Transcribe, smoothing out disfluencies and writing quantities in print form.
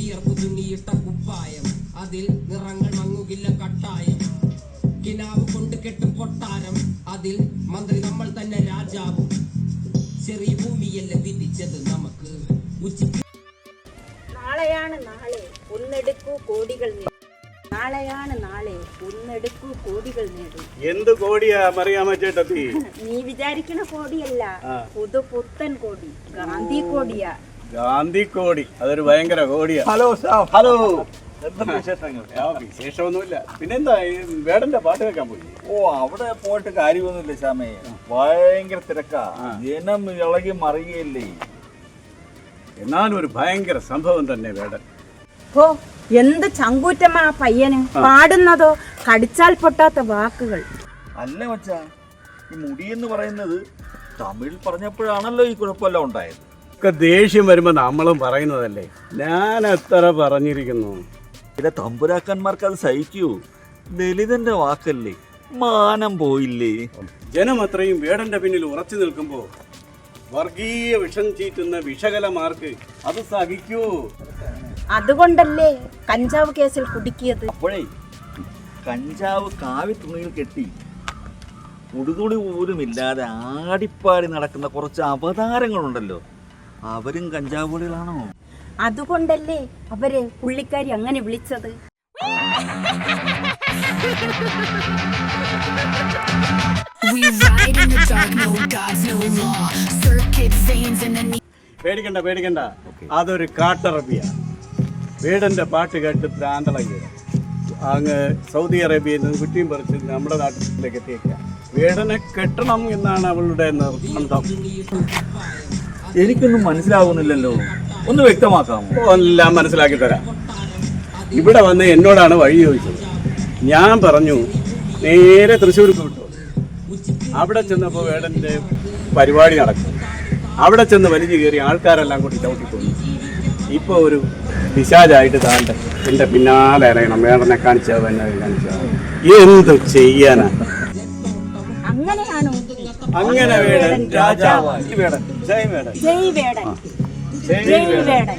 വിയർപ്പു തുണിയിട്ട കുപ്പായം, അതിൽ നിറങ്ങൾ മങ്ങുകില്ല കട്ടായം. കിനാവ് കൊണ്ട് കെട്ടും കൊട്ടാരം, അതിൽ മന്ത്രി നമ്മൾ തന്നെ രാജാവും. ചെറിയ ഭൂമിയല്ല വിധിച്ചത് നമുക്ക്. നാളെയാണ് നാളെ ഒന്നെടുക്കൂ കോടികൾ നേടും. നാളെയാണ് നാളെ ഒന്നെടുക്കൂ കോടികൾ നേടും. എന്ത് കോടിയാ മറിയാമ്മ ചേട്ടത്തി? നീ വിചാരിക്കണ കോടിയല്ല, പുതുപുത്തൻ കോടി, ഗാന്ധി കോടിയാ. ഗാന്ധി കോടി, അതൊരു ഭയങ്കര കോടിയാ. ഹലോ സാബ്. ഹലോ. വിശേഷങ്ങൾ? വിശേഷമൊന്നുമില്ല. പിന്നെന്താ ഈ വേടന്റെ പാട്ട് കേൾക്കാൻ പോയി? ഓ, അവിടെ പോയിട്ട് കാര്യമൊന്നുമില്ല ശ്യാമേ, ഭയങ്കര തിരക്കാ, ജനം ഇളകി മറിയല്ലേ. എന്നാലും ഒരു ഭയങ്കര സംഭവം തന്നെ വേടൻ. ഓ, എന്ത് ചങ്കൂറ്റമാ പയ്യന് പാടുന്നതോ, കടിച്ചാൽ പൊട്ടാത്ത വാക്കുകൾ. അല്ല മച്ചാ, ഈ മുടിയെന്ന് പറയുന്നത് തമിഴ് പറഞ്ഞപ്പോഴാണല്ലോ ഈ കുഴപ്പമെല്ലാം ഉണ്ടായത്. ഒക്കെ ദേഷ്യം വരുമ്പോ നമ്മളും പറയുന്നതല്ലേ. ഞാൻ എത്ര പറഞ്ഞിരിക്കുന്നു. ചില തമ്പുരാക്കന്മാർക്ക് അത് സഹിക്കൂ. ദലിതന്റെ വാക്കല്ലേ, മാനം പോയില്ലേ. ജനം അത്രയും വേടന്റെ പിന്നിൽ ഉറച്ചു നിൽക്കുമ്പോ വർഗീയ വിഷം ചീറ്റുന്ന വിഷകലമാർക്ക് അത് സഹിക്കൂ. അതുകൊണ്ടല്ലേ കഞ്ചാവ് കേസിൽ കുടുക്കിയത്. അപ്പോഴേ കഞ്ചാവ് കാവി തുണിയിൽ കെട്ടി ഉടുതുണി പോലും ഇല്ലാതെ ആടിപ്പാടി നടക്കുന്ന കുറച്ച് അവതാരങ്ങളുണ്ടല്ലോ, അവരും കഞ്ചാവ് പൊടികളാണോ? അതുകൊണ്ടല്ലേ അവരെ പുള്ളിക്കാരി അങ്ങനെ വിളിച്ചത്. പേടിക്കണ്ട പേടിക്കണ്ട, അതൊരു കാട്ടറബിയ. വേടന്റെ പാട്ട് കേട്ട് ഭ്രാന്തളകിയ അങ്ങ് സൗദി അറേബ്യയിൽ നിന്ന് കുറ്റിയും പറിച്ച് നമ്മുടെ നാട്ടിലേക്ക് എത്തിയേക്കാം. വേടനെ കെട്ടണം എന്നാണ് അവളുടെ നിർബന്ധം. എനിക്കൊന്നും മനസ്സിലാകുന്നില്ലല്ലോ, ഒന്ന് വ്യക്തമാക്കാമോ? എല്ലാം മനസ്സിലാക്കി തരാം. ഇവിടെ വന്ന് എന്നോടാണ് വഴി ചോദിച്ചത്. ഞാൻ പറഞ്ഞു നേരെ തൃശ്ശൂർക്ക് വിട്ടു. അവിടെ ചെന്നപ്പോൾ വേടന്റെ പരിപാടി നടക്കും. അവിടെ ചെന്ന് വലിഞ്ഞു കയറി ആൾക്കാരെല്ലാം കൂടി ചവിട്ടിക്കൊന്നു. ഇപ്പോൾ ഒരു പിശാചായിട്ട് താണ്ട എൻ്റെ പിന്നാലെ അറിയണം. വേടനെ കാണിച്ചാൽ തന്നെ കാണിച്ചാൽ എന്ത് ചെയ്യാനാ? അങ്ങനെ വേടൻ രാജാവായി. വേടൻ ജയ് വേടൻ, ജയ് വേടൻ, ജയ് വേടൻ.